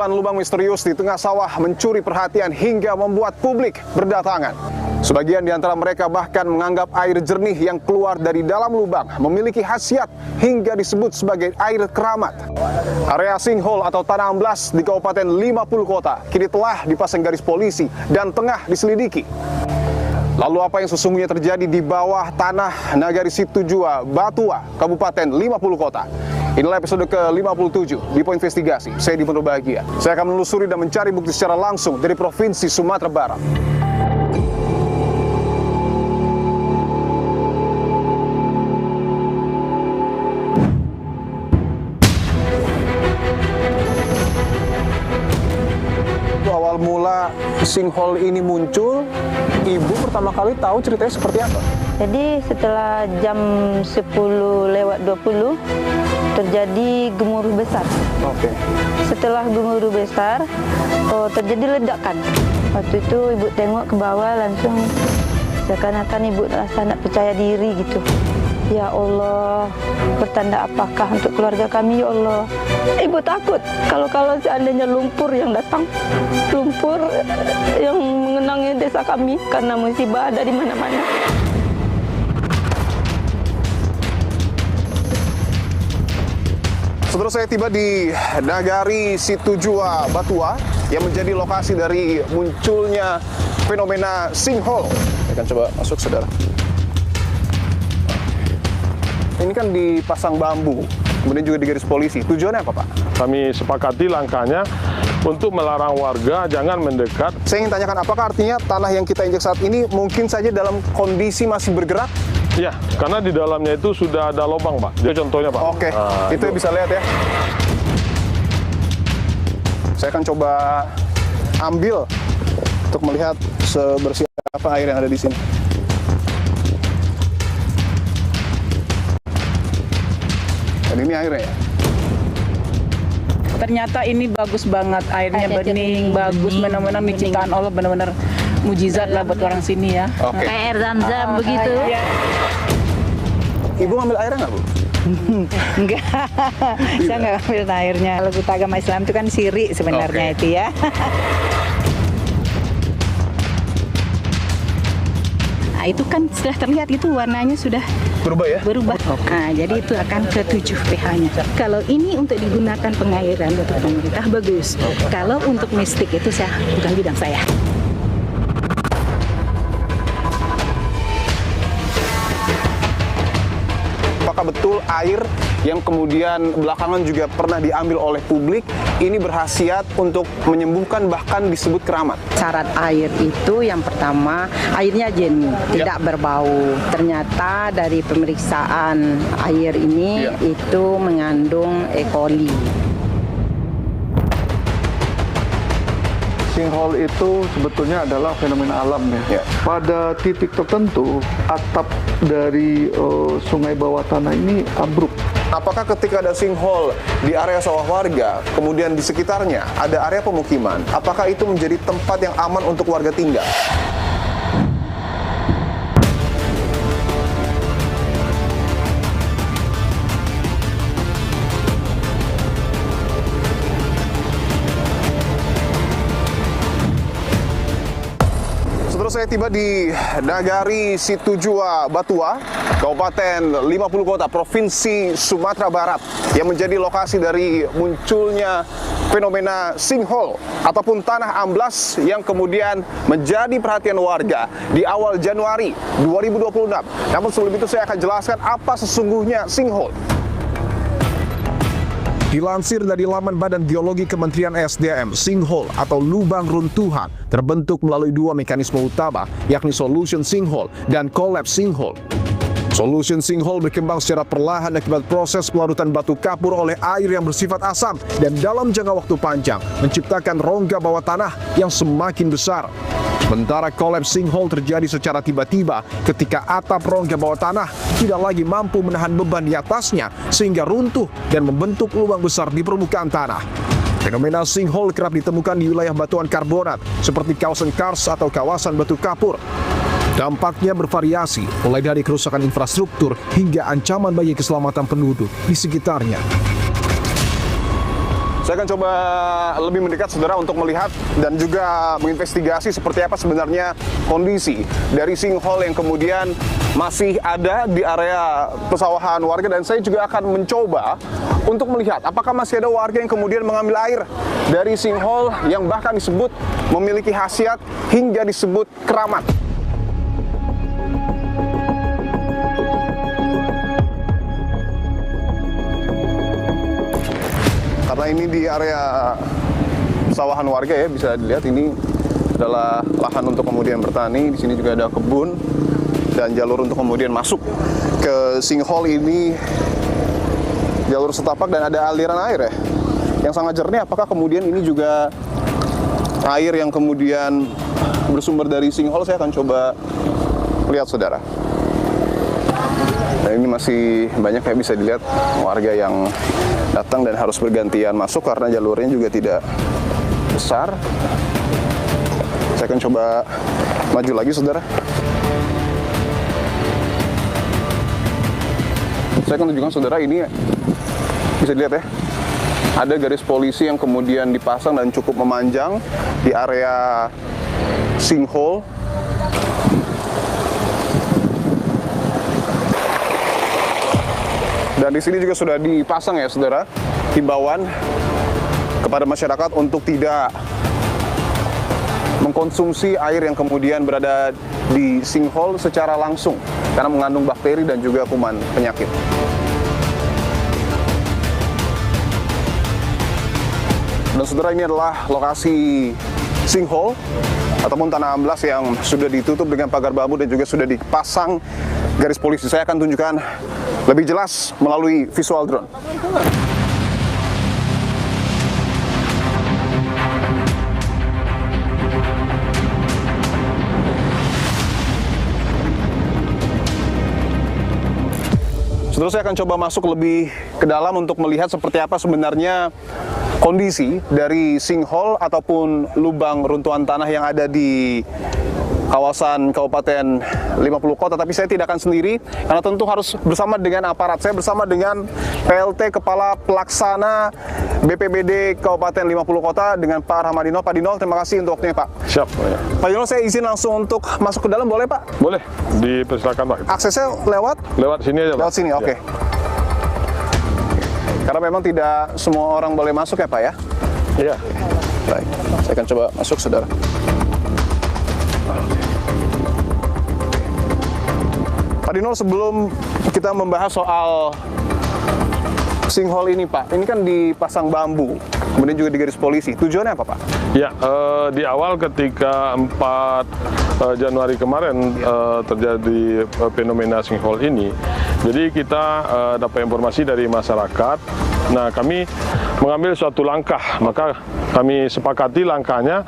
Munculan lubang misterius di tengah sawah mencuri perhatian hingga membuat publik berdatangan. Sebagian di antara mereka bahkan menganggap air jernih yang keluar dari dalam lubang memiliki khasiat hingga disebut sebagai air keramat. Area sinkhole atau tanah amblas di Kabupaten 50 Kota kini telah dipasang garis polisi dan tengah diselidiki. Lalu apa yang sesungguhnya terjadi di bawah tanah Nagari Situjua, Batua, Kabupaten 50 Kota? Inilah episode ke-57 di Poin Investigasi. Saya Dipen Bahagia. Saya akan menelusuri dan mencari bukti secara langsung dari Provinsi Sumatera Barat. Awal mula sinkhole ini muncul, Ibu pertama kali tahu ceritanya seperti apa? Jadi setelah jam 10:20 terjadi gemuruh besar. Oke. Setelah gemuruh besar, terjadi ledakan. Waktu itu ibu tengok ke bawah langsung seakan-akan ibu rasa tak percaya diri gitu. Ya Allah, bertanda apakah untuk keluarga kami ya Allah? Ibu takut kalau seandainya lumpur yang datang, lumpur yang mengenangi desa kami karena musibah ada di mana-mana. Setelah saya tiba di Nagari Situjua, Batua, yang menjadi lokasi dari munculnya fenomena sinkhole. Saya akan coba masuk, saudara. Ini kan dipasang bambu, kemudian juga di garis polisi. Tujuannya apa, Pak? Kami sepakati langkahnya untuk melarang warga jangan mendekat. Saya ingin tanyakan, apakah artinya tanah yang kita injak saat ini mungkin saja dalam kondisi masih bergerak? Ya, karena di dalamnya itu sudah ada lubang, Pak. Dia contohnya, Pak. Oke, itu bisa lihat ya. Saya akan coba ambil untuk melihat sebersih apa air yang ada di sini. Dan ini airnya ya? Ternyata ini bagus banget, airnya bening, bagus, benar-benar ciptaan Allah, benar-benar mujizat lah buat orang sini ya. Oke. Kayak air zam-zam begitu. Ibu ngambil airnya nggak, Bu? Enggak, saya nggak ambil airnya. Kalau kita agama Islam itu kan siri sebenarnya itu ya. Nah, itu kan sudah terlihat itu warnanya sudah Berubah ya? berubah. Nah, jadi itu akan ke 7 pH-nya. Kalau ini untuk digunakan pengairan untuk pemerintah bagus. Kalau untuk mistik itu bukan bidang saya. Apakah betul air yang kemudian belakangan juga pernah diambil oleh publik ini berkhasiat untuk menyembuhkan, bahkan disebut keramat? Syarat air itu yang pertama airnya jernih, tidak berbau. Ternyata dari pemeriksaan air ini itu mengandung E. coli. Sinkhole itu sebetulnya adalah fenomena alam ya. Pada titik tertentu atap dari sungai bawah tanah ini ambruk. Apakah ketika ada sinkhole di area sawah warga, kemudian di sekitarnya ada area pemukiman, apakah itu menjadi tempat yang aman untuk warga tinggal? Setelah saya tiba di Nagari Situjua, Batua, Kabupaten 50 Kota, Provinsi Sumatera Barat, yang menjadi lokasi dari munculnya fenomena sinkhole ataupun tanah amblas yang kemudian menjadi perhatian warga di awal Januari 2026. Namun sebelum itu saya akan jelaskan apa sesungguhnya sinkhole. Dilansir dari laman Badan Geologi Kementerian SDM, sinkhole atau lubang runtuhan terbentuk melalui dua mekanisme utama, yakni solution sinkhole dan collapse sinkhole. Solution sinkhole berkembang secara perlahan akibat proses pelarutan batu kapur oleh air yang bersifat asam dan dalam jangka waktu panjang menciptakan rongga bawah tanah yang semakin besar. Sementara collapse sinkhole terjadi secara tiba-tiba ketika atap rongga bawah tanah tidak lagi mampu menahan beban di atasnya sehingga runtuh dan membentuk lubang besar di permukaan tanah. Fenomena sinkhole kerap ditemukan di wilayah batuan karbonat seperti kawasan kars atau kawasan batu kapur. Dampaknya bervariasi, mulai dari kerusakan infrastruktur hingga ancaman bagi keselamatan penduduk di sekitarnya. Saya akan coba lebih mendekat, saudara, untuk melihat dan juga menginvestigasi seperti apa sebenarnya kondisi dari sinkhole yang kemudian masih ada di area pesawahan warga. Dan saya juga akan mencoba untuk melihat apakah masih ada warga yang kemudian mengambil air dari sinkhole yang bahkan disebut memiliki khasiat hingga disebut keramat. Karena ini di area pesawahan warga ya, bisa dilihat ini adalah lahan untuk kemudian bertani. Di sini juga ada kebun dan jalur untuk kemudian masuk ke sinkhole ini, jalur setapak, dan ada aliran air ya yang sangat jernih. Apakah kemudian ini juga air yang kemudian bersumber dari sinkhole? Saya akan coba lihat, saudara. Dan ini masih banyak ya, bisa dilihat warga yang datang dan harus bergantian masuk karena jalurnya juga tidak besar. Saya akan coba maju lagi, saudara. Saya akan tunjukkan, saudara, ini bisa dilihat ya, ada garis polisi yang kemudian dipasang dan cukup memanjang di area sinkhole. Dan di sini juga sudah dipasang ya, saudara, himbauan kepada masyarakat untuk tidak mengkonsumsi air yang kemudian berada di sinkhole secara langsung karena mengandung bakteri dan juga kuman penyakit. Dan saudara, ini adalah lokasi sinkhole ataupun tanah amblas yang sudah ditutup dengan pagar bambu dan juga sudah dipasang garis polisi. Saya akan tunjukkan lebih jelas melalui visual drone. Saudara, saya akan coba masuk lebih ke dalam untuk melihat seperti apa sebenarnya kondisi dari sinkhole ataupun lubang runtuhan tanah yang ada di kawasan Kabupaten 50 Kota. Tapi saya tidak akan sendiri karena tentu harus bersama dengan aparat. Saya bersama dengan PLT Kepala Pelaksana BPBD Kabupaten 50 Kota dengan Pak Rahmadino. Pak Dino, terima kasih untuk waktunya, Pak. Siap. Ya. Pak Dino, saya izin langsung untuk masuk ke dalam, boleh, Pak? Boleh, dipersilakan, Pak. Aksesnya lewat Sini aja, Pak. lewat sini, oke. Ya. Karena memang tidak semua orang boleh masuk ya, Pak, ya? Iya. Baik, saya akan coba masuk, saudara. Pak Dino, sebelum kita membahas soal sinkhole ini, Pak, ini kan dipasang bambu, kemudian juga di garis polisi. Tujuannya apa, Pak? Ya, di awal ketika 4 Januari kemarin terjadi fenomena sinkhole ini, jadi kita dapat informasi dari masyarakat. Nah, kami mengambil suatu langkah, maka kami sepakati langkahnya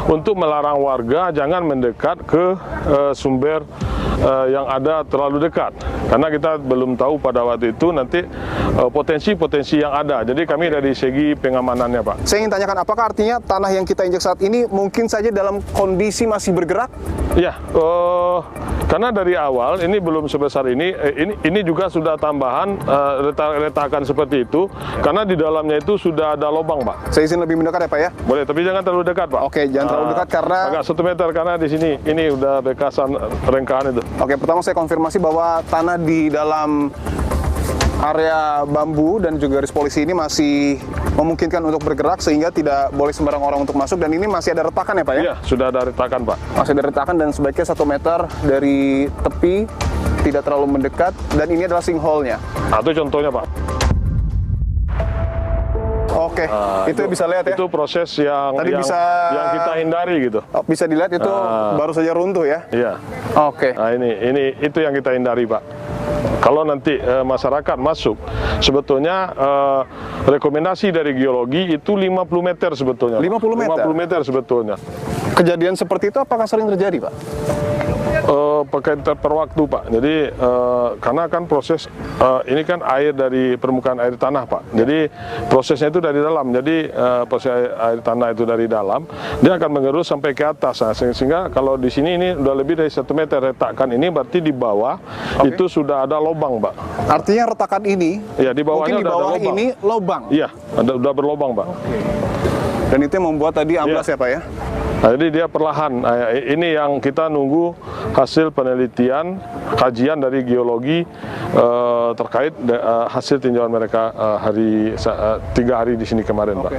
untuk melarang warga jangan mendekat ke sumber yang ada terlalu dekat, karena kita belum tahu pada waktu itu nanti potensi-potensi yang ada. Jadi kami dari segi pengamanannya, Pak. Saya ingin tanyakan, apakah artinya tanah yang kita injak saat ini mungkin saja dalam kondisi masih bergerak? Ya, karena dari awal ini belum sebesar ini. Ini juga sudah tambahan retakan seperti itu, karena di dalamnya itu sudah ada lubang, Pak. Saya izin lebih mendekat ya, Pak, ya? Boleh, tapi jangan terlalu dekat, Pak. Oke, jangan terlalu dekat karena agak 1 meter, karena di sini ini udah bekasan rengkahan itu. Oke, pertama saya konfirmasi bahwa tanah di dalam area bambu dan juga garis polisi ini masih memungkinkan untuk bergerak sehingga tidak boleh sembarang orang untuk masuk, dan ini masih ada retakan ya, Pak, ya? Iya, sudah ada retakan, Pak. Masih ada retakan dan sebaiknya 1 meter dari tepi, tidak terlalu mendekat, dan ini adalah sinkhole-nya. Nah, itu contohnya, Pak. Oke, itu bisa lihat ya. Itu proses yang kita hindari gitu. Bisa dilihat itu baru saja runtuh ya. Iya. Oke. Nah, ini itu yang kita hindari, Pak. Kalau nanti masyarakat masuk, sebetulnya rekomendasi dari geologi itu 50 meter sebetulnya. 50 meter? 50 meter sebetulnya. Kejadian seperti itu apakah sering terjadi, Pak? Pakai per waktu, Pak. Jadi karena kan proses ini kan air dari permukaan air tanah, Pak. Jadi prosesnya itu dari dalam. Jadi proses air tanah itu dari dalam, dia akan mengerus sampai ke atas. Nah, sehingga kalau di sini ini udah lebih dari 1 meter retakan ini, berarti di bawah itu sudah ada lubang, Pak. Artinya retakan ini, Ya, di bawahnya mungkin di udah bawah ada lubang. ini lubang. Iya, udah berlubang, Pak. Dan itu yang membuat tadi amblas ya Pak ya? Nah, jadi dia perlahan. Nah, ini yang kita nunggu hasil penelitian, kajian dari geologi terkait hasil tinjauan mereka 3 hari di sini kemarin, Pak.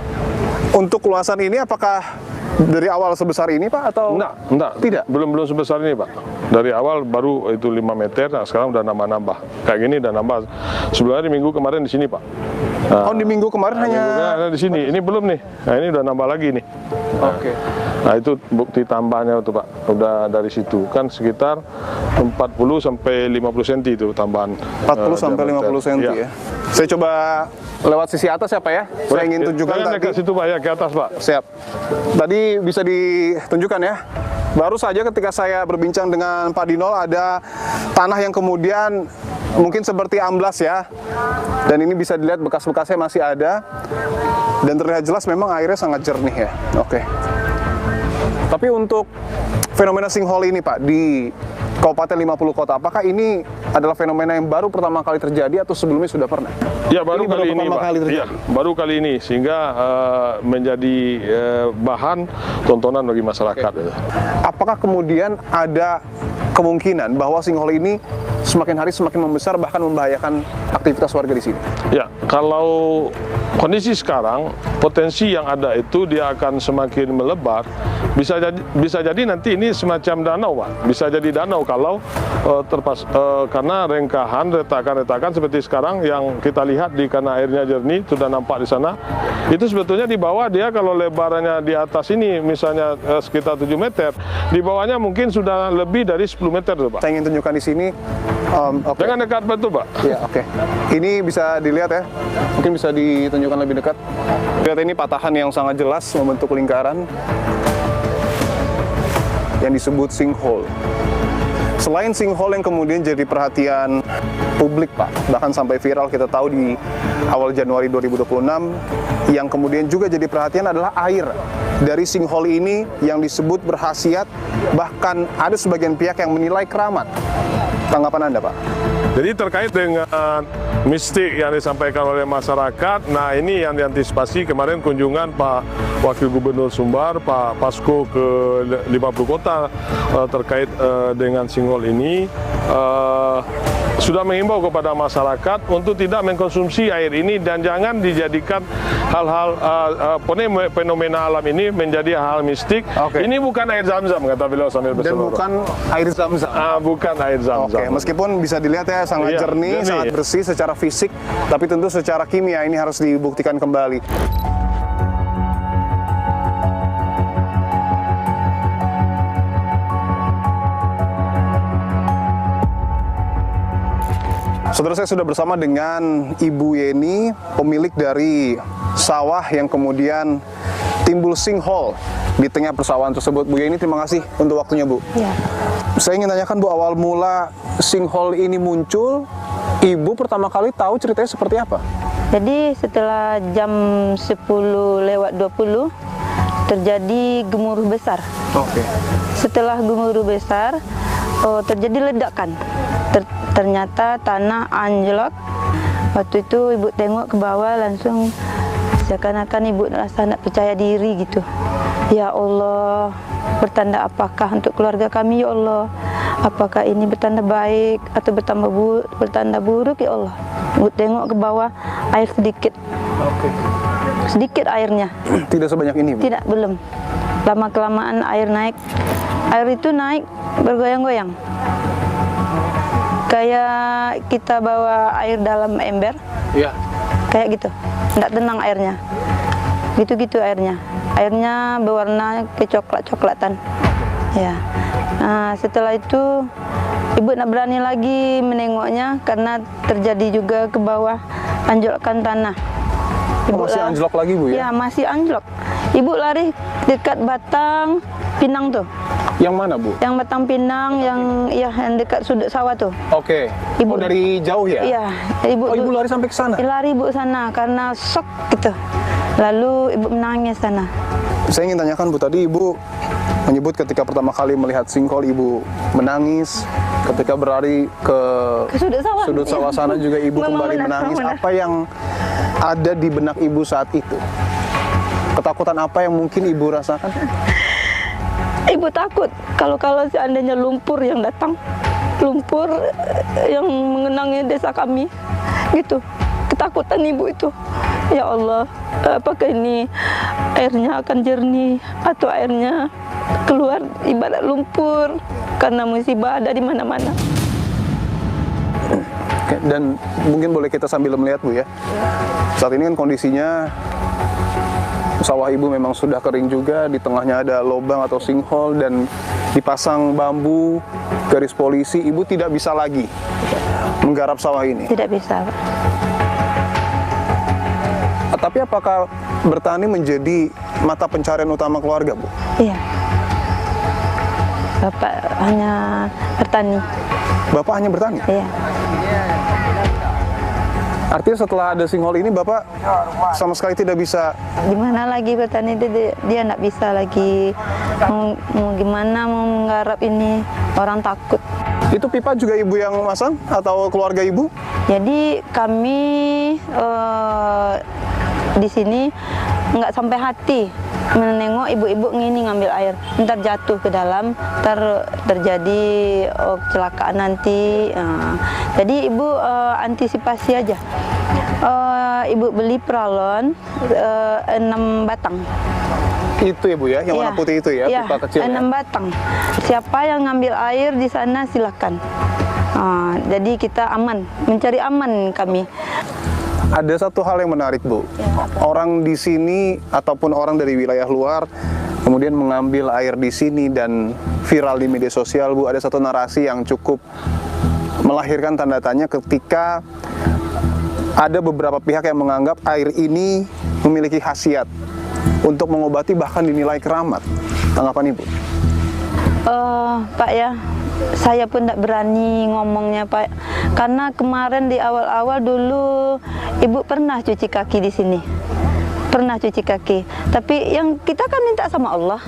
Untuk luasan ini apakah dari awal sebesar ini Pak atau? Enggak. Tidak? Belum sebesar ini, Pak. Dari awal baru itu 5 meter, nah sekarang udah nambah-nambah. Kayak gini udah nambah. Sebelumnya di minggu kemarin di sini, Pak. Nah, di minggu kemarin hanya di sini. Ini belum nih. Nah, ini udah nambah lagi nih. Nah, itu bukti tambahnya tuh, Pak. Udah dari situ. Kan sekitar 40 sampai 50 cm itu tambahan. 40 sampai 50 cm ya. Saya coba lewat sisi atas ya Pak ya. Saya ingin tunjukkan tadi. Ke situ, Pak, ya, ke atas, Pak. Siap. Tadi bisa ditunjukkan ya. Baru saja ketika saya berbincang dengan Pak Dinol, ada tanah yang kemudian mungkin seperti amblas ya. Dan ini bisa dilihat bekas-bekasnya masih ada. Dan terlihat jelas memang airnya sangat jernih ya. Tapi untuk fenomena sinkhole ini Pak, di Kabupaten 50 Kota, apakah ini adalah fenomena yang baru pertama kali terjadi atau sebelumnya sudah pernah? Ya, baru kali ini, Pak. terjadi? Ya, baru kali ini, sehingga menjadi bahan tontonan bagi masyarakat. Apakah kemudian ada kemungkinan bahwa sinkhole ini semakin hari semakin membesar, bahkan membahayakan aktivitas warga di sini? Ya, kalau kondisi sekarang, potensi yang ada itu dia akan semakin melebar. Bisa jadi nanti ini semacam danau, Pak. Bisa jadi danau kalau karena retakan-retakan seperti sekarang yang kita lihat karena airnya jernih, sudah nampak di sana. Itu sebetulnya di bawah dia kalau lebarannya di atas ini misalnya sekitar 7 meter, di bawahnya mungkin sudah lebih dari 10 meter, tuh, Pak. Saya ingin tunjukkan di sini. Jangan dekat betul, Pak. Ya, Ini bisa dilihat ya. Mungkin bisa ditunjukkan lebih dekat. Lihat ini patahan yang sangat jelas membentuk lingkaran yang disebut sinkhole. Selain sinkhole yang kemudian jadi perhatian publik Pak, bahkan sampai viral kita tahu di awal Januari 2026, yang kemudian juga jadi perhatian adalah air dari sinkhole ini yang disebut berkhasiat, bahkan ada sebagian pihak yang menilai keramat. Tanggapan Anda Pak? Jadi terkait dengan mistik yang disampaikan oleh masyarakat, nah ini yang diantisipasi kemarin kunjungan Pak Wakil Gubernur Sumbar, Pak Pasko ke 50 Kota terkait dengan sinkhole ini, sudah mengimbau kepada masyarakat untuk tidak mengkonsumsi air ini dan jangan dijadikan hal-hal fenomena alam ini menjadi hal mistik. Ini bukan air Zam-Zam, kata beliau sambil berseloroh. Dan bukan air Zam-Zam. Bukan air Zam-Zam. Meskipun bisa dilihat ya sangat jernih, sangat bersih secara fisik, tapi tentu secara kimia ini harus dibuktikan kembali. Saudara, saya sudah bersama dengan Ibu Yeni, pemilik dari sawah yang kemudian timbul sinkhole di tengah persawahan tersebut. Bu Yeni, terima kasih untuk waktunya, Bu. Ya. Saya ingin tanyakan, Bu, awal mula sinkhole ini muncul, Ibu pertama kali tahu ceritanya seperti apa? Jadi setelah jam 10:20 terjadi gemuruh besar. Setelah gemuruh besar, terjadi ledakan. Ternyata tanah anjlok. Waktu itu Ibu tengok ke bawah, langsung seakan-akan Ibu rasa nak percaya diri gitu. Ya Allah, bertanda apakah untuk keluarga kami ya Allah? Apakah ini bertanda baik atau bertanda buruk ya Allah? Ibu tengok ke bawah, air sedikit. Sedikit airnya. Tidak sebanyak ini, Bu? Tidak, belum. Lama-kelamaan air naik. Air itu naik bergoyang-goyang. Kayak kita bawa air dalam ember. Iya. Kayak gitu. Tidak tenang airnya. Gitu-gitu airnya. Airnya berwarna kecoklat-coklatan. Ya. Nah, setelah itu Ibu nak berani lagi menengoknya karena terjadi juga ke bawah anjlokkan tanah. Masih anjlok lagi, Bu, ya? Ya, masih anjlok. Ibu lari dekat Batang Pinang tuh. Yang mana, Bu? Yang Batang Pinang, yang dekat sudut sawah tuh. Oke. Ibu- Oh, dari jauh ya? Iya, ibu. Oh, Ibu lari sampai ke sana? Lari ibu sana karena shock gitu. Lalu ibu menangis sana. Saya ingin tanyakan, Bu, tadi Ibu menyebut ketika pertama kali melihat sinkhole Ibu menangis, ketika berlari ke Ke sudut sawah. sana juga Ibu Memang kembali benar, menangis. memang benar. Apa yang ada di benak Ibu saat itu? Ketakutan apa yang mungkin Ibu rasakan? Ibu takut kalau seandainya lumpur yang datang, lumpur yang mengenangi desa kami, gitu. Ketakutan ibu itu. Ya Allah, apakah ini airnya akan jernih atau airnya keluar ibarat lumpur karena musibah ada di mana-mana. Oke, dan mungkin boleh kita sambil melihat, Bu, ya. Saat ini kan kondisinya sawah Ibu memang sudah kering juga, di tengahnya ada lubang atau sinkhole dan dipasang bambu, garis polisi. Ibu tidak bisa lagi menggarap sawah ini. Tidak bisa, Pak. Tapi apakah bertani menjadi mata pencarian utama keluarga, Bu? Iya. Bapak hanya bertani. Bapak hanya bertani? Iya. Artinya setelah ada sinkhole ini Bapak sama sekali tidak bisa. Gimana lagi bertani, dia nggak bisa lagi. Mau gimana mau menggarap ini, orang takut. Itu pipa juga Ibu yang masang atau keluarga Ibu? Jadi kami di sini nggak sampai hati menengok ibu-ibu ngini ngambil air, ntar jatuh ke dalam, ntar terjadi kecelakaan nanti. Jadi ibu antisipasi aja. Ibu beli peralon 6 batang. Itu ya, Bu, ya, yang warna putih itu ya, Iya, pipa kecil. 6 batang. Siapa yang ngambil air di sana silakan. Jadi kita aman, mencari aman kami. Ada satu hal yang menarik, Bu. Orang di sini ataupun orang dari wilayah luar kemudian mengambil air di sini dan viral di media sosial, Bu. Ada satu narasi yang cukup melahirkan tanda tanya ketika ada beberapa pihak yang menganggap air ini memiliki khasiat untuk mengobati, bahkan dinilai keramat. Tanggapan Ibu? Pak ya, saya pun tidak berani ngomongnya, Pak. Karena kemarin di awal-awal dulu Ibu pernah cuci kaki di sini. Pernah cuci kaki. Tapi yang kita kan minta sama Allah,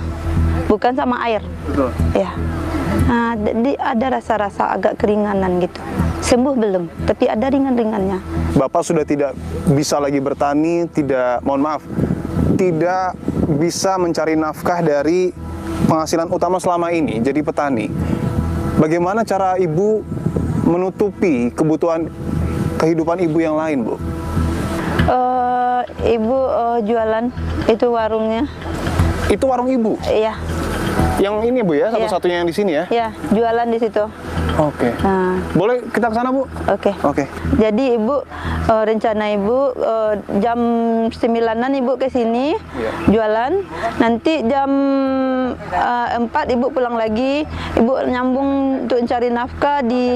bukan sama air. Betul. Ya. Nah, jadi ada rasa-rasa agak keringanan gitu. Sembuh belum, tapi ada ringan-ringannya. Bapak sudah tidak bisa lagi bertani, tidak bisa mencari nafkah dari penghasilan utama selama ini, jadi petani. Bagaimana cara Ibu menutupi kebutuhan kehidupan Ibu yang lain, Bu? Ibu jualan, itu warungnya. Itu warung Ibu? Iya. Yang ini, Bu, ya? Satu-satunya yang di sini ya? Iya, jualan di situ. Oke. Nah, Boleh kita ke sana, Bu? oke. Oke. Jadi Ibu, rencana Ibu jam 9-an Ibu ke sini jualan. Nanti jam 4 Ibu pulang lagi. Ibu nyambung untuk mencari nafkah di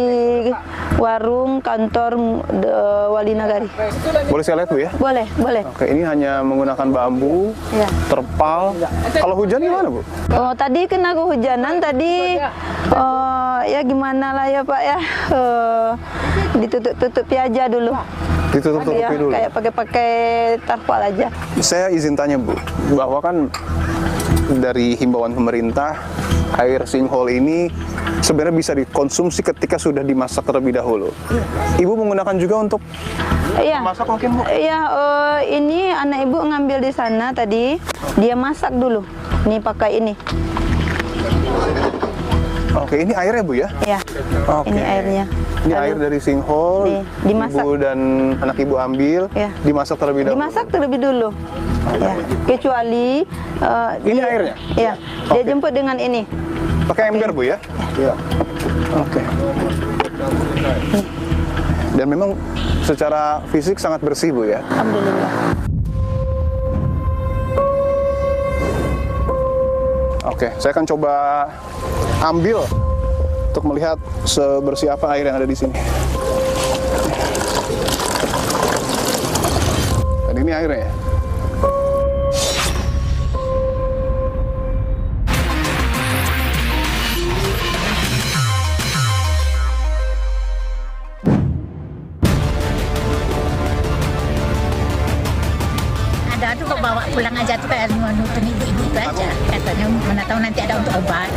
warung kantor Wali Nagari. Boleh saya lihat, Bu, ya? Boleh, boleh. Oke, ini hanya menggunakan bambu, Ya. terpal. Kalau hujan gimana, Bu? Oh, tadi kena kehujanan tadi. Ya gimana lah ya Pak ya. Ditutup-tutupi aja dulu. Ditutup-tutupi Ya, dulu. kayak pakai tarpal aja. Saya izin tanya, Bu, bahwa kan dari himbauan pemerintah, air sinkhole ini sebenarnya bisa dikonsumsi ketika sudah dimasak terlebih dahulu. Ibu menggunakan juga untuk Iya. masak mungkin, Bu? Iya, ini anak Ibu ngambil di sana tadi. Dia masak dulu. Nih pakai ini. Oke, ini airnya, Bu, ya? Ya. Oke. Ini airnya. Ini Lalu air dari sinkhole, dimasak. Ibu dan anak Ibu ambil, Ya. dimasak terlebih dahulu. Dimasak terlebih dulu. Ya. Kecuali Ini airnya? Iya. Dia jemput dengan ini. Pakai ember, Bu, ya? Iya. Oke. Dan memang secara fisik sangat bersih, Bu, ya? Alhamdulillah. Oke, saya akan coba ambil untuk melihat sebersih apa air yang ada di sini. Dan ini airnya ya. pulang aja tuh kayak nutun ibu-ibu itu aja. Katanya mana tahu nanti ada untuk obat.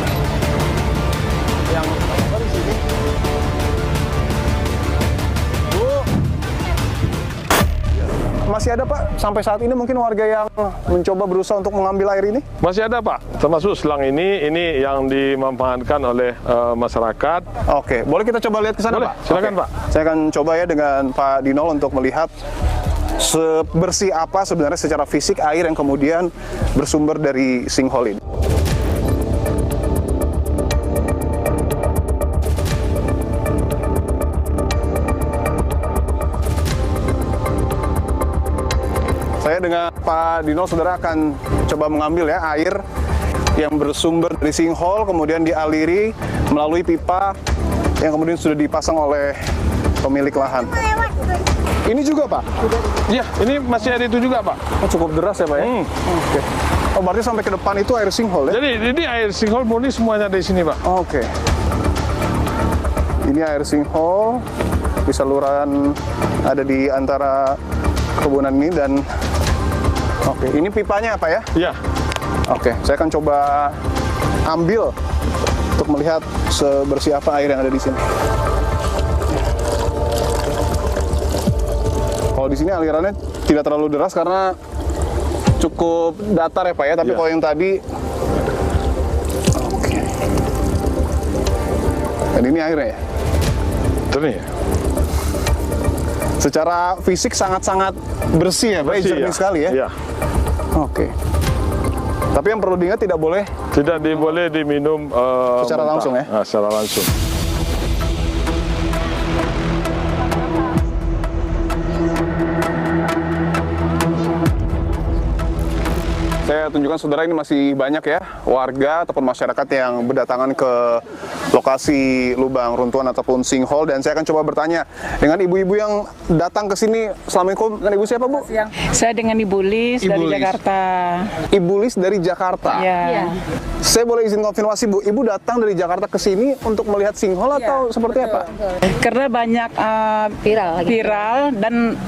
Masih ada Pak, sampai saat ini mungkin warga yang mencoba berusaha untuk mengambil air ini? Masih ada Pak, termasuk selang ini yang dimanfaatkan oleh masyarakat. Oke, boleh kita coba lihat ke sana Boleh, Pak? silakan, Oke. Pak. Saya akan coba ya dengan Pak Dinol untuk melihat sebersih apa sebenarnya secara fisik air yang kemudian bersumber dari sinkhole ini. Saya dengan Pak Dino, saudara akan coba mengambil ya air yang bersumber dari sinkhole, kemudian dialiri melalui pipa yang kemudian sudah dipasang oleh pemilik lahan. Ini juga Pak? Iya, ini masih ada itu juga Pak. Oh, cukup deras ya Pak ya? Oke. Oh, berarti sampai ke depan itu air sinkhole ya? Jadi ini air sinkhole murni semuanya dari sini Pak. Oke. Ini air sinkhole di saluran ada di antara kebunan ini dan oke, ini pipanya apa ya? Iya. Oke, saya akan coba ambil untuk melihat sebersih apa air yang ada di sini. Kalau di sini alirannya tidak terlalu deras karena cukup datar ya Pak ya, tapi Iya. kalau yang tadi oke. Dan ini airnya ya. Jernih ya. Secara fisik sangat-sangat bersih ya Pak, Bersih, jernih ya. sekali ya. Iya. Oke. Tapi yang perlu diingat tidak boleh Tidak boleh diminum Secara mentah. langsung ya? Nah, secara langsung. Saya tunjukkan saudara, ini masih banyak ya warga ataupun masyarakat yang berdatangan ke lokasi lubang runtuhan ataupun sinkhole, dan saya akan coba bertanya dengan ibu-ibu yang datang ke sini. Assalamualaikum, dengan ibu siapa Bu? Saya dengan Ibu Lis Ibu dari Lis. Jakarta. Ibu Lis dari Jakarta. Ya. Saya boleh izin konfirmasi Bu, ibu datang dari Jakarta ke sini untuk melihat sinkhole atau seperti apa? Karena banyak viral dan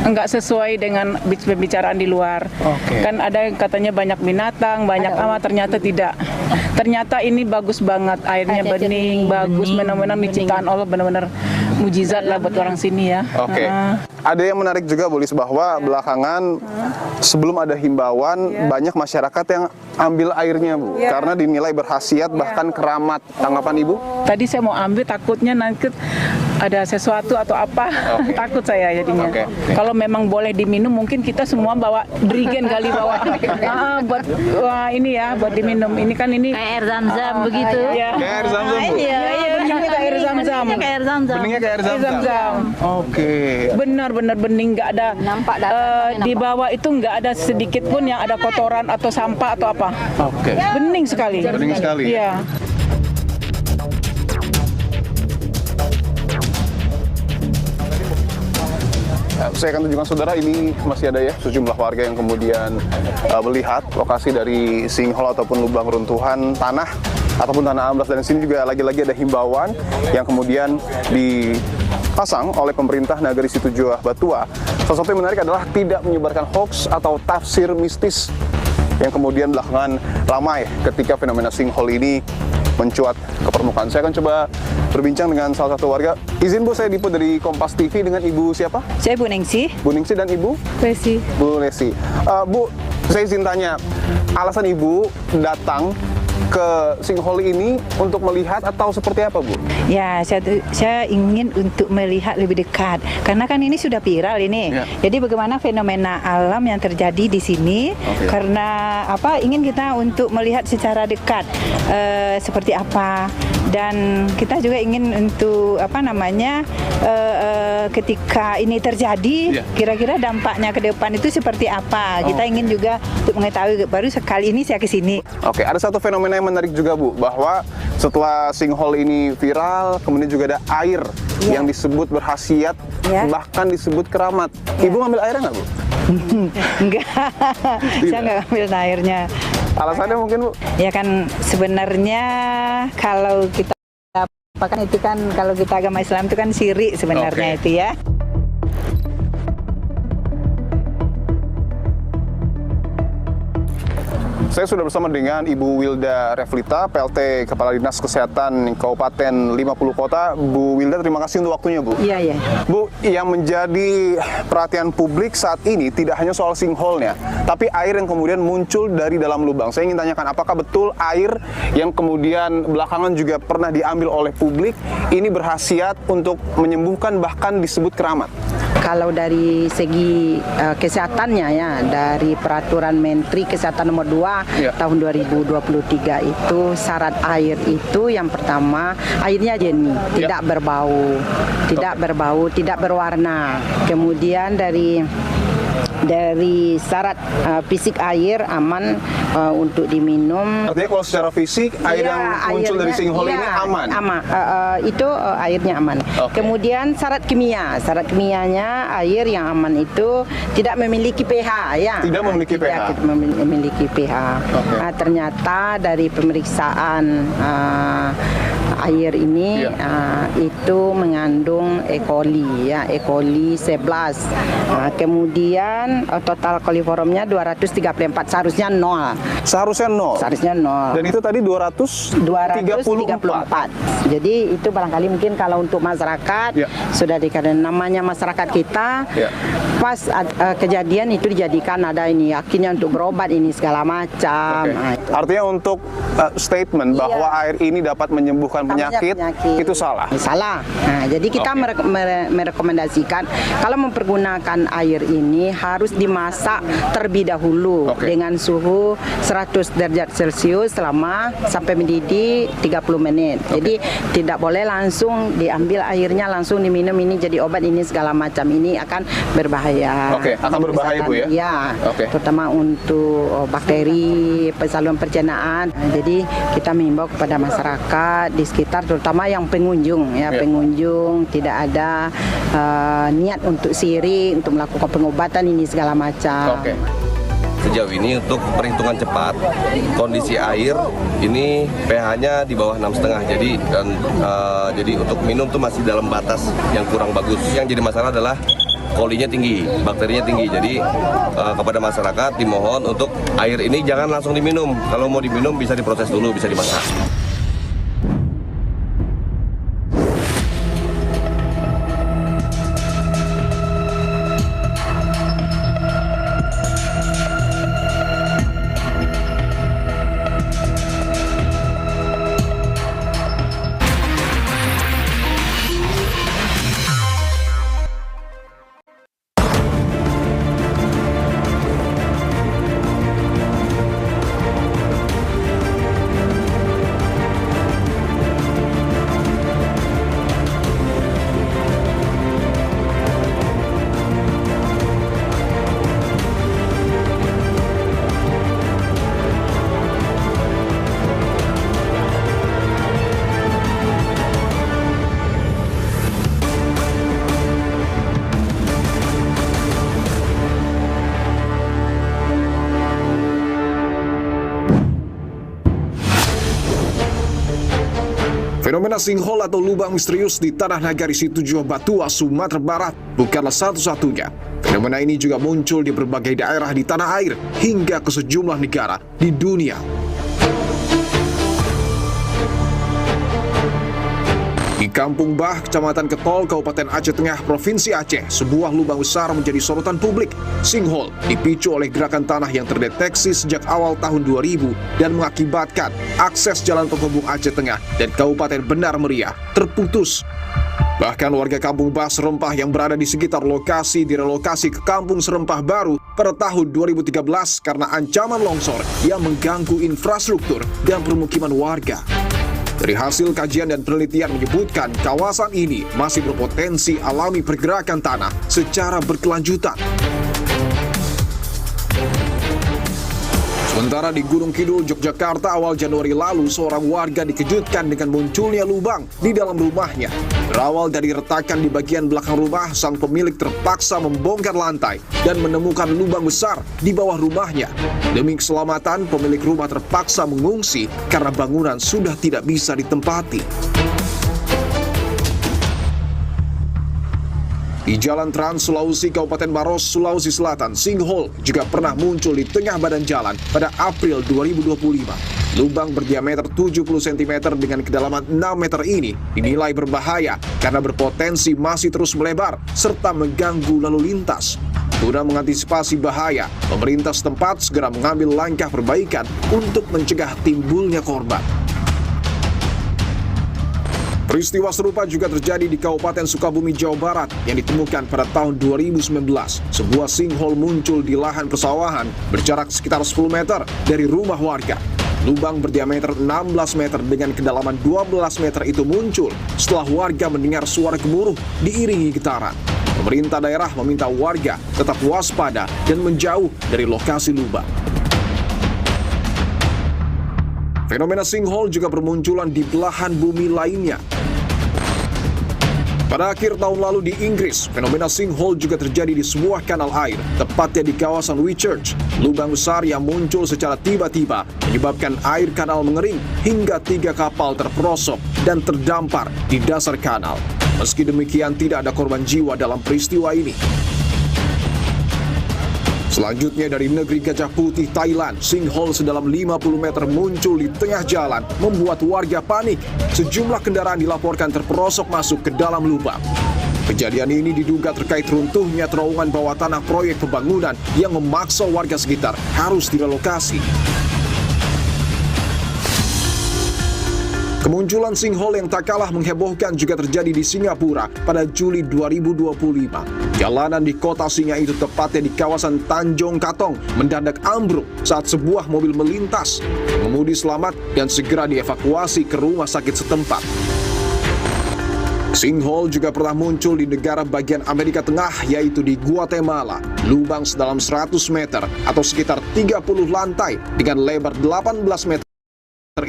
nggak sesuai dengan pembicaraan di luar. Oke. Kan ada yang katanya banyak binatang, banyak ternyata tidak. Ternyata ini bagus banget, airnya bening, bagus, benar-benar ciptaan Allah, benar-benar mujizat lah buat orang sini ya. Oke. Ada yang menarik juga Bu Lis, bahwa belakangan sebelum ada himbauan banyak masyarakat yang ambil airnya Bu, karena dinilai berkhasiat bahkan keramat. Tanggapan Ibu? Tadi saya mau ambil, takutnya nanti ada sesuatu atau apa. Takut saya jadinya. Oke. Kalau memang boleh diminum, mungkin kita semua bawa dirigen kali bawa. Buat ini ya, buat diminum. Ini kan ini Kayak air zam-zam begitu. ya. Kayak air zam-zam Bu? Iya, beningnya kayak air zam-zam. Kayak air zam-zam. Beningnya kayak air Air zam-zam? zam-zam. Oke. Benar-benar bening, nggak ada. Nampak datang, Di bawah itu nggak ada sedikit pun yang ada kotoran atau sampah atau apa. Oke. Bening sekali. Bening sekali. Iya. Saya akan tunjukkan saudara, ini masih ada ya sejumlah warga yang kemudian melihat lokasi dari sinkhole ataupun lubang runtuhan tanah ataupun tanah amblas, dan di sini juga lagi-lagi ada himbauan yang kemudian dipasang oleh pemerintah Nagari Situjuah Batua. Salah satu yang menarik adalah tidak menyebarkan hoax atau tafsir mistis yang kemudian belakangan ramai ketika fenomena sinkhole ini mencuat ke permukaan. Saya akan coba berbincang dengan salah satu warga. Izin Bu, saya Dipo dari Kompas TV dengan Ibu siapa? Saya Bu Ningsih. Bu Ningsih dan Ibu? Resi. Bu Lesi. Bu, saya izin tanya, alasan Ibu datang ke sinkhole ini untuk melihat atau seperti apa Bu? Ya, saya ingin untuk melihat lebih dekat karena kan ini sudah viral ini. Ya. Jadi bagaimana fenomena alam yang terjadi di sini? Oke. Karena apa? Ingin kita untuk melihat secara dekat seperti apa, dan kita juga ingin untuk apa namanya ketika ini terjadi, Ya. kira-kira dampaknya ke depan itu seperti apa? Kita ingin juga untuk mengetahui. Baru sekali ini saya ke sini. Oke, ada satu fenomena yang menarik juga Bu, bahwa setelah sinkhole ini viral, kemudian juga ada air yang disebut berkhasiat, bahkan disebut keramat. Ibu ngambil airnya nggak Bu? Enggak, saya nggak ambil airnya. Alasannya mungkin Bu? Ya kan sebenarnya kalau kita apakan itu kan, kalau kita agama Islam itu kan syirik sebenarnya. Oke. Itu ya. Saya sudah bersama dengan Ibu Wilda Revlita, PLT Kepala Dinas Kesehatan Kabupaten 50 Kota. Bu Wilda, terima kasih untuk waktunya, Bu. Iya. Bu, yang menjadi perhatian publik saat ini tidak hanya soal sinkholnya, tapi air yang kemudian muncul dari dalam lubang. Saya ingin tanyakan, apakah betul air yang kemudian belakangan juga pernah diambil oleh publik ini berkhasiat untuk menyembuhkan, bahkan disebut keramat? Kalau dari segi kesehatannya ya, dari Peraturan Menteri Kesehatan Nomor 2 tahun 2023 itu syarat air itu yang pertama airnya jernih, tidak berbau, tidak berwarna. Kemudian dari syarat fisik air aman untuk diminum. Artinya kalau secara fisik air yang muncul dari sinkhole ini aman? Itu airnya aman. Kemudian syarat kimianya air yang aman itu tidak memiliki pH ya. Tidak memiliki pH. Tidak memiliki pH. Nah, ternyata dari pemeriksaan air ini itu mengandung E. coli ya, E. coli 11. Kemudian total koliformnya 234, seharusnya 0. Seharusnya 0. Dan itu tadi 234. Jadi itu barangkali mungkin kalau untuk masyarakat sudah dikatakan namanya masyarakat kita pas kejadian itu dijadikan ada ini yakinnya untuk berobat ini segala macam. Artinya untuk statement bahwa air ini dapat menyembuhkan penyakit itu salah. Nah, jadi kita merekomendasikan kalau mempergunakan air ini harus dimasak terlebih dahulu dengan suhu 100 derajat Celcius sampai mendidih 30 menit. Jadi tidak boleh langsung diambil airnya langsung diminum, ini jadi obat ini segala macam, ini akan berbahaya. Akan berbahaya, Bu ya? Ya, terutama untuk bakteri saluran pencernaan. Jadi kita mengimbau kepada masyarakat di sekitar, terutama yang pengunjung ya, pengunjung tidak ada niat untuk sirik, untuk melakukan pengobatan ini segala macam. Sejauh ini untuk perhitungan cepat kondisi air ini pH-nya di bawah 6,5, jadi untuk minum tuh masih dalam batas yang kurang bagus. Yang jadi masalah adalah kolinya tinggi, bakterinya tinggi. Jadi kepada masyarakat dimohon untuk air ini jangan langsung diminum. Kalau mau diminum bisa diproses dulu, bisa dimasak. Fenomena sinkhole atau lubang misterius di tanah nagari Situjoh Batua, Sumatera Barat bukanlah satu-satunya. Fenomena ini juga muncul di berbagai daerah di tanah air hingga ke sejumlah negara di dunia. Di Kampung Bah, Kecamatan Ketol, Kabupaten Aceh Tengah, Provinsi Aceh, sebuah lubang besar menjadi sorotan publik. Sinkhole dipicu oleh gerakan tanah yang terdeteksi sejak awal tahun 2000 dan mengakibatkan akses jalan penghubung Aceh Tengah dan Kabupaten Benar Meriah terputus. Bahkan warga Kampung Bah Serempah yang berada di sekitar lokasi direlokasi ke Kampung Serempah Baru pada tahun 2013 karena ancaman longsor yang mengganggu infrastruktur dan permukiman warga. Dari hasil kajian dan penelitian menyebutkan kawasan ini masih berpotensi alami pergerakan tanah secara berkelanjutan. Sementara di Gunung Kidul, Yogyakarta awal Januari lalu, seorang warga dikejutkan dengan munculnya lubang di dalam rumahnya. Berawal dari retakan di bagian belakang rumah, sang pemilik terpaksa membongkar lantai dan menemukan lubang besar di bawah rumahnya. Demi keselamatan, pemilik rumah terpaksa mengungsi karena bangunan sudah tidak bisa ditempati. Di Jalan Trans Sulawesi Kabupaten Maros, Sulawesi Selatan, sinkhole juga pernah muncul di tengah badan jalan pada April 2025. Lubang berdiameter 70 cm dengan kedalaman 6 meter ini dinilai berbahaya karena berpotensi masih terus melebar serta mengganggu lalu lintas. Guna mengantisipasi bahaya, pemerintah setempat segera mengambil langkah perbaikan untuk mencegah timbulnya korban. Peristiwa serupa juga terjadi di Kabupaten Sukabumi, Jawa Barat yang ditemukan pada tahun 2019. Sebuah sinkhole muncul di lahan persawahan berjarak sekitar 10 meter dari rumah warga. Lubang berdiameter 16 meter dengan kedalaman 12 meter itu muncul setelah warga mendengar suara gemuruh diiringi getaran. Pemerintah daerah meminta warga tetap waspada dan menjauh dari lokasi lubang. Fenomena sinkhole juga bermunculan di belahan bumi lainnya. Pada akhir tahun lalu di Inggris, fenomena sinkhole juga terjadi di sebuah kanal air, tepatnya di kawasan Whitchurch. Lubang besar yang muncul secara tiba-tiba menyebabkan air kanal mengering hingga 3 kapal terperosok dan terdampar di dasar kanal. Meski demikian, tidak ada korban jiwa dalam peristiwa ini. Selanjutnya dari negeri Gajah Putih, Thailand, sinkhole sedalam 50 meter muncul di tengah jalan, membuat warga panik. Sejumlah kendaraan dilaporkan terperosok masuk ke dalam lubang. Kejadian ini diduga terkait runtuhnya terowongan bawah tanah proyek pembangunan yang memaksa warga sekitar harus direlokasi. Kemunculan sinkhole yang tak kalah menghebohkan juga terjadi di Singapura pada Juli 2025. Jalanan di kota Singa itu, tepatnya di kawasan Tanjong Katong, mendadak ambruk saat sebuah mobil melintas. Pengemudi selamat dan segera dievakuasi ke rumah sakit setempat. Sinkhole juga pernah muncul di negara bagian Amerika Tengah, yaitu di Guatemala. Lubang sedalam 100 meter atau sekitar 30 lantai dengan lebar 18 meter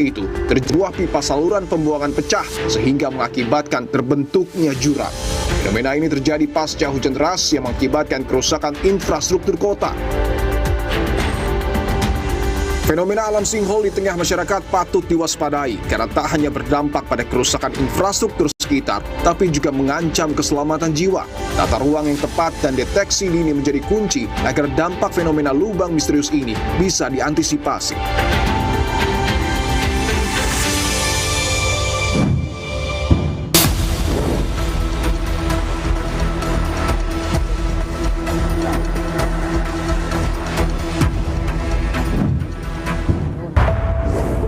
itu terjuah pipa saluran pembuangan pecah sehingga mengakibatkan terbentuknya jurang. Fenomena ini terjadi pasca hujan deras yang mengakibatkan kerusakan infrastruktur kota. Fenomena alam sinkhole di tengah masyarakat patut diwaspadai karena tak hanya berdampak pada kerusakan infrastruktur sekitar, tapi juga mengancam keselamatan jiwa. Tata ruang yang tepat dan deteksi dini menjadi kunci agar dampak fenomena lubang misterius ini bisa diantisipasi.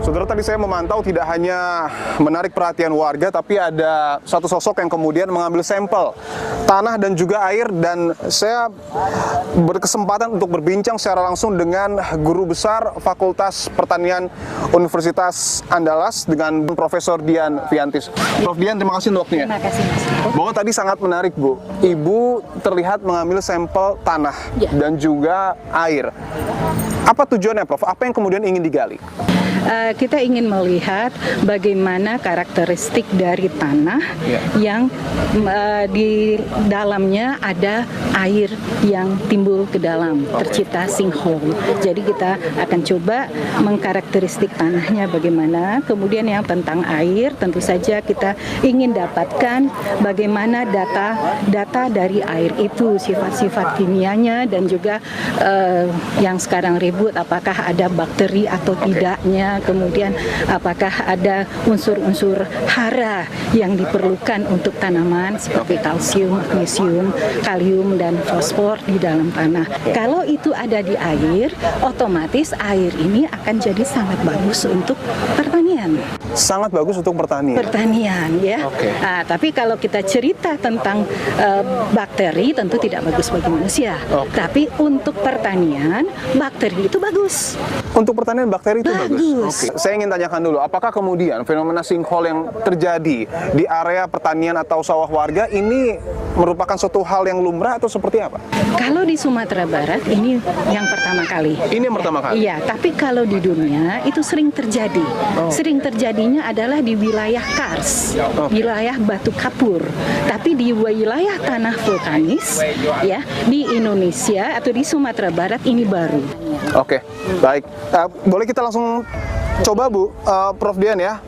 Saudara, tadi saya memantau tidak hanya menarik perhatian warga, tapi ada satu sosok yang kemudian mengambil sampel tanah dan juga air, dan saya berkesempatan untuk berbincang secara langsung dengan Guru Besar Fakultas Pertanian Universitas Andalas dengan Profesor Dian Fiantis. Prof Dian, terima kasih untuk waktunya. Terima kasih, Mas. Bahwa tadi sangat menarik, Bu. Ibu terlihat mengambil sampel tanah dan juga air. Apa tujuannya, Prof? Apa yang kemudian ingin digali? Kita ingin melihat bagaimana karakteristik dari tanah yang di dalamnya ada air yang timbul ke dalam, tercipta sinkhole. Jadi kita akan coba mengkarakteristik tanahnya bagaimana. Kemudian yang tentang air, tentu saja kita ingin dapatkan bagaimana data dari air itu, sifat-sifat kimianya, dan juga yang sekarang ribut, apakah ada bakteri atau tidaknya. Kemudian apakah ada unsur-unsur hara yang diperlukan untuk tanaman seperti kalsium, magnesium, kalium, dan fosfor di dalam tanah. Kalau itu ada di air, otomatis air ini akan jadi sangat bagus untuk pertanian. Sangat bagus untuk pertanian. Pertanian, ya. Nah, tapi kalau kita cerita tentang bakteri, tentu tidak bagus bagi manusia. Tapi untuk pertanian, bakteri itu bagus. Untuk pertanian, bakteri itu bagus. Oke. Saya ingin tanyakan dulu, apakah kemudian fenomena sinkhole yang terjadi di area pertanian atau sawah warga ini merupakan suatu hal yang lumrah atau seperti apa? Kalau di Sumatera Barat ini yang pertama kali. Ini yang pertama kali? Iya, tapi kalau di dunia itu sering terjadi. Sering terjadinya adalah di wilayah kars, wilayah batu kapur. Tapi di wilayah tanah vulkanis, ya, di Indonesia atau di Sumatera Barat ini baru. Oke, baik. Boleh kita langsung Coba Bu, Prof Dian ya,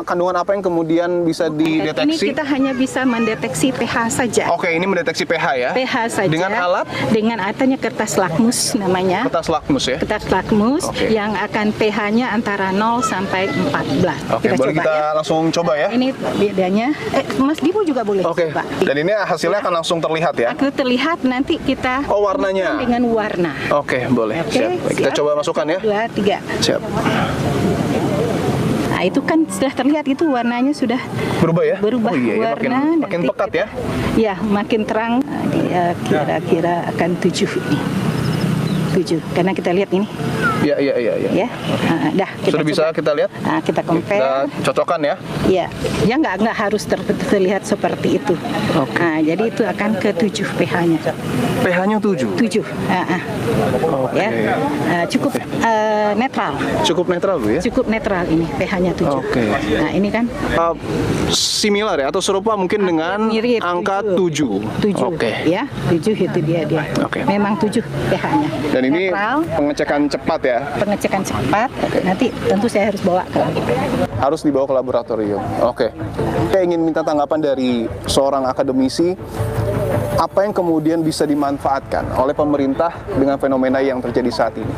kandungan apa yang kemudian bisa dideteksi? Ini kita hanya bisa mendeteksi pH saja. Oke, ini mendeteksi pH ya? pH saja. Dengan alat? Dengan alatnya kertas lakmus namanya. Kertas lakmus ya? Kertas lakmus yang akan pH-nya antara 0 sampai 14. Oke, boleh kita langsung coba ya? Ini bedanya. Mas Dipo juga boleh coba. Dan ini hasilnya akan langsung terlihat ya? Akan terlihat nanti kita warnanya dengan warna. Oke, boleh. Siap. Kita coba masukkan ya. 2, 3. Siap. Nah, itu kan sudah terlihat itu warnanya sudah berubah ya? Berubah warna. Makin pekat ya? Ya, makin terang. Dia kira-kira akan 7 ini. 7, karena kita lihat ini. Iya. Ya, dah. Sudah bisa kita lihat? Nah, kita compare. Kita cocokkan ya? Iya, ya nggak harus terlihat seperti itu. Nah, jadi itu akan ke 7 pH-nya. pH-nya 7? 7. Ya, cukup netral. Cukup netral Bu ya? Cukup netral ini, pH-nya 7. Oke. Nah, ini kan similar ya, atau serupa mungkin dengan mirip, angka 7. 7. Oke. Ya, 7 itu dia. Oke. Memang 7 pH-nya. Dan ini netral, pengecekan cepat ya? Pengecekan cepat. Nanti tentu saya harus bawa ke harus dibawa ke laboratorium. Oke. Saya ingin minta tanggapan dari seorang akademisi, apa yang kemudian bisa dimanfaatkan oleh pemerintah dengan fenomena yang terjadi saat ini?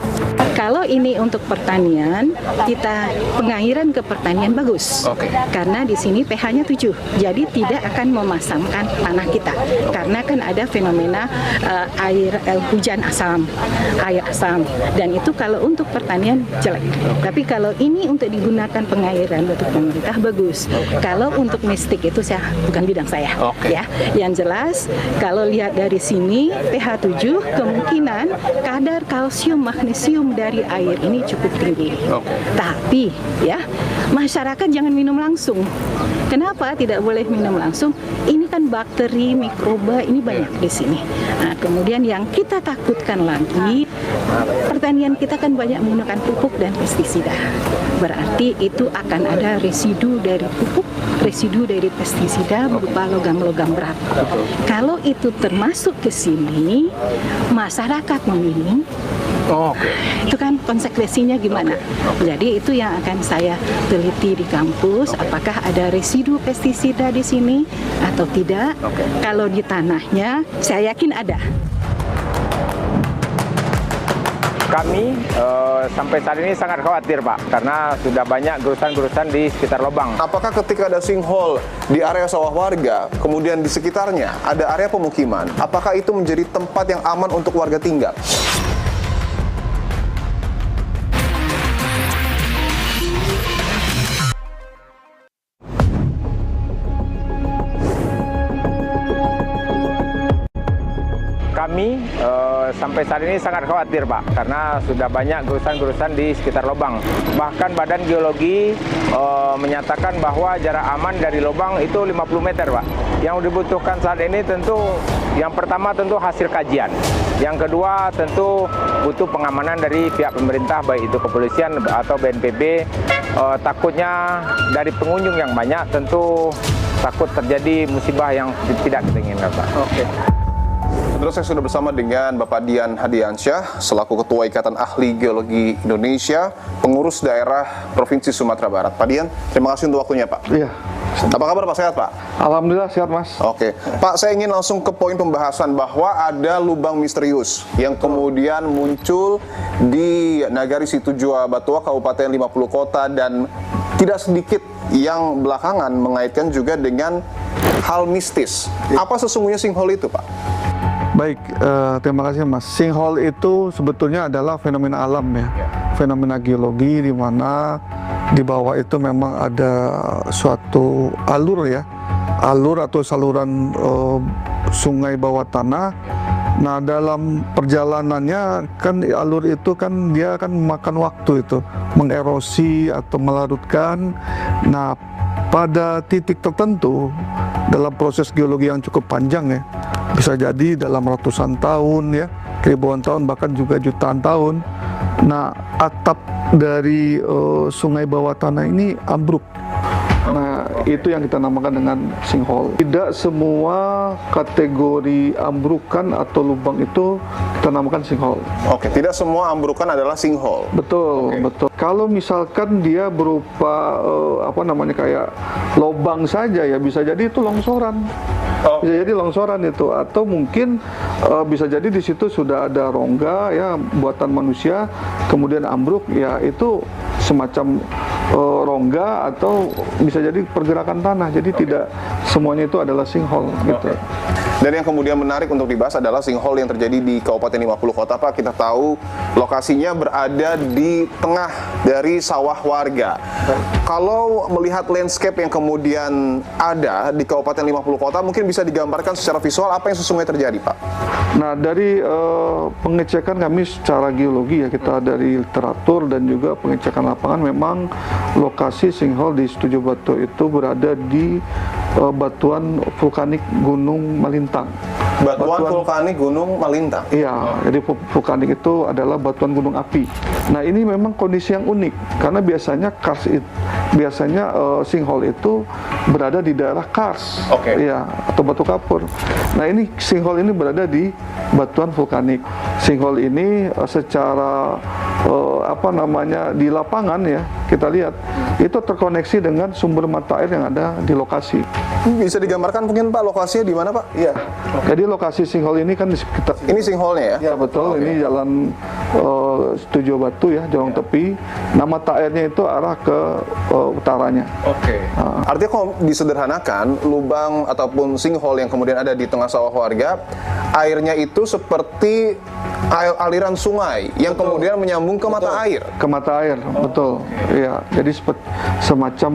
Kalau ini untuk pertanian, kita pengairan ke pertanian bagus. Karena di sini pH-nya 7. Jadi tidak akan memasamkan tanah kita. Karena kan ada fenomena hujan asam, air asam. Dan itu kalau untuk pertanian jelek. Tapi kalau ini untuk digunakan pengairan untuk pemerintah bagus. Kalau untuk mistik itu bukan bidang saya. Ya, yang jelas kalau lihat dari sini pH 7 kemungkinan kadar kalsium magnesium dari air ini cukup tinggi. Tapi ya masyarakat jangan minum langsung. Kenapa tidak boleh minum langsung? Ini kan bakteri, mikroba ini banyak di sini. Nah, kemudian yang kita takutkan lagi, pertanian kita kan banyak menggunakan pupuk dan pestisida. Berarti itu akan ada residu dari pupuk, residu dari pestisida berupa logam-logam berat. Kalau itu termasuk ke sini, masyarakat meminum, itu kan konsekuensinya gimana? Jadi itu yang akan saya teliti di kampus, apakah ada residu pestisida di sini atau tidak. Kalau di tanahnya, saya yakin ada. Kami sampai saat ini sangat khawatir Pak, karena sudah banyak gerusan-gerusan di sekitar lubang. Apakah ketika ada sinkhole di area sawah warga, kemudian di sekitarnya ada area pemukiman, apakah itu menjadi tempat yang aman untuk warga tinggal? Kami sampai saat ini sangat khawatir Pak, karena sudah banyak gerusan-gerusan di sekitar lubang. Bahkan Badan Geologi menyatakan bahwa jarak aman dari lubang itu 50 meter Pak. Yang dibutuhkan saat ini tentu, yang pertama tentu hasil kajian. Yang kedua tentu butuh pengamanan dari pihak pemerintah, baik itu kepolisian atau BNPB. Takutnya dari pengunjung yang banyak, tentu takut terjadi musibah yang tidak kita inginkan Pak. Terus saya sudah bersama dengan Bapak Dian Hadiansyah, selaku Ketua Ikatan Ahli Geologi Indonesia, pengurus daerah Provinsi Sumatera Barat. Pak Dian, terima kasih untuk waktunya Pak. Iya. Apa kabar Pak? Sehat Pak? Alhamdulillah sehat Mas. Oke. Pak, saya ingin langsung ke poin pembahasan bahwa ada lubang misterius yang kemudian muncul di Nagari Situjua Batua, Kabupaten 50 Kota, dan tidak sedikit yang belakangan mengaitkan juga dengan hal mistis. Apa sesungguhnya sinkhole itu Pak? Baik, terima kasih Mas. Sinkhole itu sebetulnya adalah fenomena alam ya, fenomena geologi di mana di bawah itu memang ada suatu alur ya, alur atau saluran sungai bawah tanah. Nah, dalam perjalanannya kan alur itu kan dia akan memakan waktu itu, mengerosi atau melarutkan. Nah, pada titik tertentu dalam proses geologi yang cukup panjang ya, bisa jadi dalam ratusan tahun ya, ribuan tahun, bahkan juga jutaan tahun. Nah, atap dari sungai bawah tanah ini ambruk. Nah, itu yang kita namakan dengan sinkhole. Tidak semua kategori ambrukan atau lubang itu kita namakan sinkhole. Oke, tidak semua ambrukan adalah sinkhole. Betul, betul. Kalau misalkan dia berupa kayak lubang saja ya, bisa jadi itu longsoran. Bisa jadi longsoran itu, atau mungkin bisa jadi di situ sudah ada rongga ya buatan manusia, kemudian ambruk ya, itu semacam rongga atau bisa jadi pergerakan tanah. Jadi tidak semuanya itu adalah sinkhole gitu. Dan yang kemudian menarik untuk dibahas adalah sinkhole yang terjadi di Kabupaten 50 Kota, Pak. Kita tahu lokasinya berada di tengah dari sawah warga. Kalau melihat landscape yang kemudian ada di Kabupaten 50 Kota, mungkin bisa digambarkan secara visual apa yang sesungguhnya terjadi, Pak? Nah, dari pengecekan kami secara geologi ya, kita dari literatur dan juga pengecekan lapangan, memang lokasi sinkhole di Setujo Batu itu berada di batuan vulkanik Gunung Malintang. Batuan vulkanik Gunung Malintang? Iya, jadi vulkanik itu adalah batuan gunung api. Nah, ini memang kondisi yang unik, karena biasanya sinkhole itu berada di daerah kars, ya, atau batu kapur. Nah, ini sinkhole ini berada di batuan vulkanik. Sinkhole ini secara di lapangan ya, kita lihat itu terkoneksi dengan sumber mata air yang ada di lokasi. Bisa digambarkan mungkin Pak lokasinya di mana, Pak? Iya. Jadi lokasi sinkhole ini kan di sekitar. Ini sinkholnya ya? Ya betul. Ini jalan Setujo Batu ya, Jorong Tepi. Nah, mata airnya itu arah ke utaranya. Artinya kalau disederhanakan, lubang ataupun sinkhole yang kemudian ada di tengah sawah warga, airnya itu seperti aliran sungai yang kemudian menyambung ke mata air. Ke mata air, betul. Ya, jadi semacam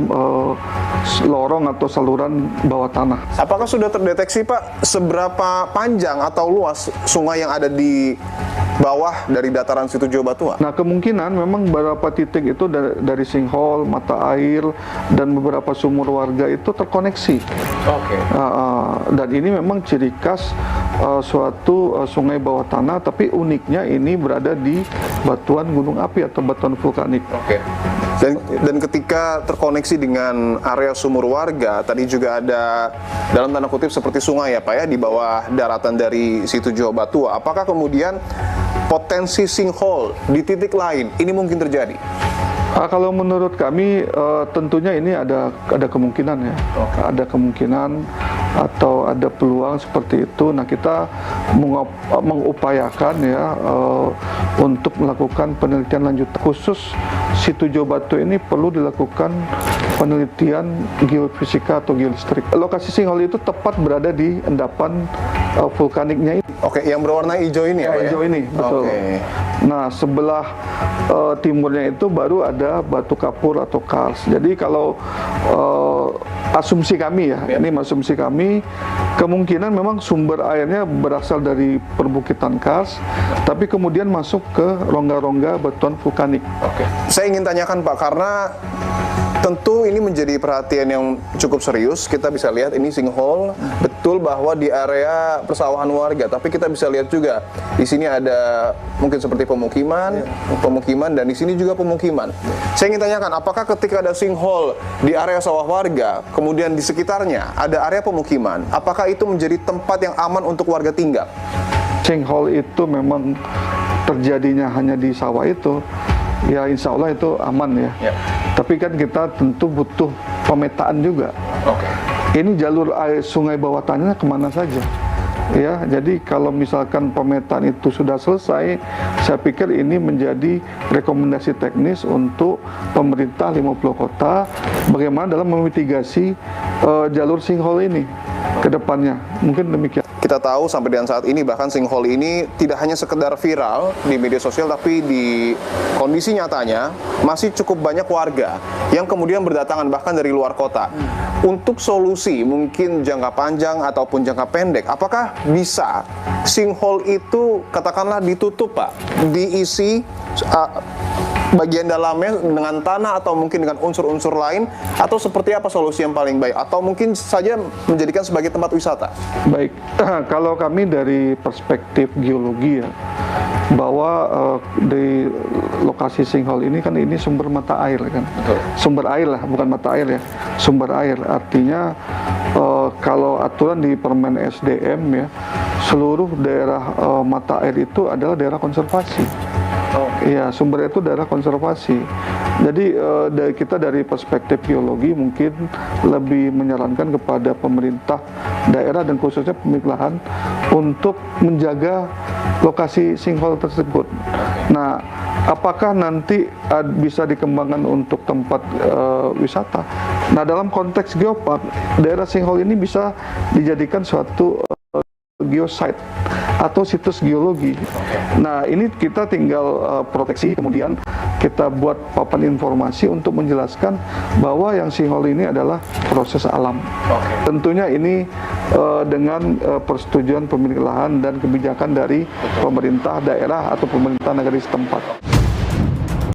lorong atau saluran bawah tanah. Apakah sudah terdeteksi, Pak, seberapa panjang atau luas sungai yang ada di bawah dari dataran Setujo Batu? Nah, kemungkinan memang beberapa titik itu dari sinkhole, mata air, dan beberapa sumur warga itu terkoneksi. Dan ini memang ciri khas suatu sungai bawah tanah, tapi uniknya ini berada di batuan gunung api atau batuan vulkanik. Dan ketika terkoneksi dengan area sumur warga, tadi juga ada dalam tanda kutip seperti sungai ya Pak ya, di bawah daratan dari Setujo Batu. Apakah kemudian potensi sinkhole di titik lain ini mungkin terjadi? Kalau menurut kami tentunya ini ada kemungkinan ya, ada kemungkinan atau ada peluang seperti itu. Nah, kita mengupayakan ya untuk melakukan penelitian lanjut khusus Setujo Batu ini perlu dilakukan penelitian geofisika atau geolistrik. Lokasi sinkhole itu tepat berada di endapan vulkaniknya ini. Yang berwarna hijau ini ya? Hijau ini, betul. Nah, sebelah timurnya itu baru ada batu kapur atau kars. Jadi kalau asumsi kami ya, ini asumsi kami, kemungkinan memang sumber airnya berasal dari perbukitan kars, tapi kemudian masuk ke rongga-rongga batuan vulkanik. Saya ingin tanyakan Pak, karena tentu ini menjadi perhatian yang cukup serius. Kita bisa lihat ini sinkhole, betul bahwa di area persawahan warga, tapi kita bisa lihat juga di sini ada mungkin seperti pemukiman, dan di sini juga pemukiman. Saya ingin tanyakan, apakah ketika ada sinkhole di area sawah warga, kemudian di sekitarnya ada area pemukiman, apakah itu menjadi tempat yang aman untuk warga tinggal? Sinkhole itu memang terjadinya hanya di sawah itu, ya insya Allah itu aman ya. Tapi kan kita tentu butuh pemetaan juga. Ini jalur air sungai bawah tanahnya kemana saja? Ya, jadi kalau misalkan pemetaan itu sudah selesai, saya pikir ini menjadi rekomendasi teknis untuk pemerintah 50 kota bagaimana dalam memitigasi jalur sinkhole ini ke depannya. Mungkin demikian. Kita tahu sampai dengan saat ini bahkan sinkhole ini tidak hanya sekedar viral di media sosial, tapi di kondisi nyatanya masih cukup banyak warga yang kemudian berdatangan bahkan dari luar kota. Untuk solusi mungkin jangka panjang ataupun jangka pendek, apakah bisa sinkhole itu katakanlah ditutup Pak, diisi bagian dalamnya dengan tanah atau mungkin dengan unsur-unsur lain, atau seperti apa solusi yang paling baik, atau mungkin saja menjadikan sebagai tempat wisata? Baik, kalau kami dari perspektif geologi ya, bahwa di lokasi sinkhole ini kan ini sumber mata air kan. Sumber air lah, bukan mata air ya. Sumber air artinya kalau aturan di Permen SDM ya, seluruh daerah mata air itu adalah daerah konservasi. Iya, sumber itu daerah konservasi. Jadi kita dari perspektif geologi mungkin lebih menyarankan kepada pemerintah daerah dan khususnya pemilik lahan untuk menjaga lokasi sinkhole tersebut. Nah, apakah nanti bisa dikembangkan untuk tempat wisata? Nah, dalam konteks geopark, daerah sinkhole ini bisa dijadikan suatu geosite atau situs geologi. Nah, ini kita tinggal proteksi, kemudian kita buat papan informasi untuk menjelaskan bahwa yang sinkhole ini adalah proses alam. Tentunya ini dengan persetujuan pemilik lahan dan kebijakan dari pemerintah daerah atau pemerintah negara setempat.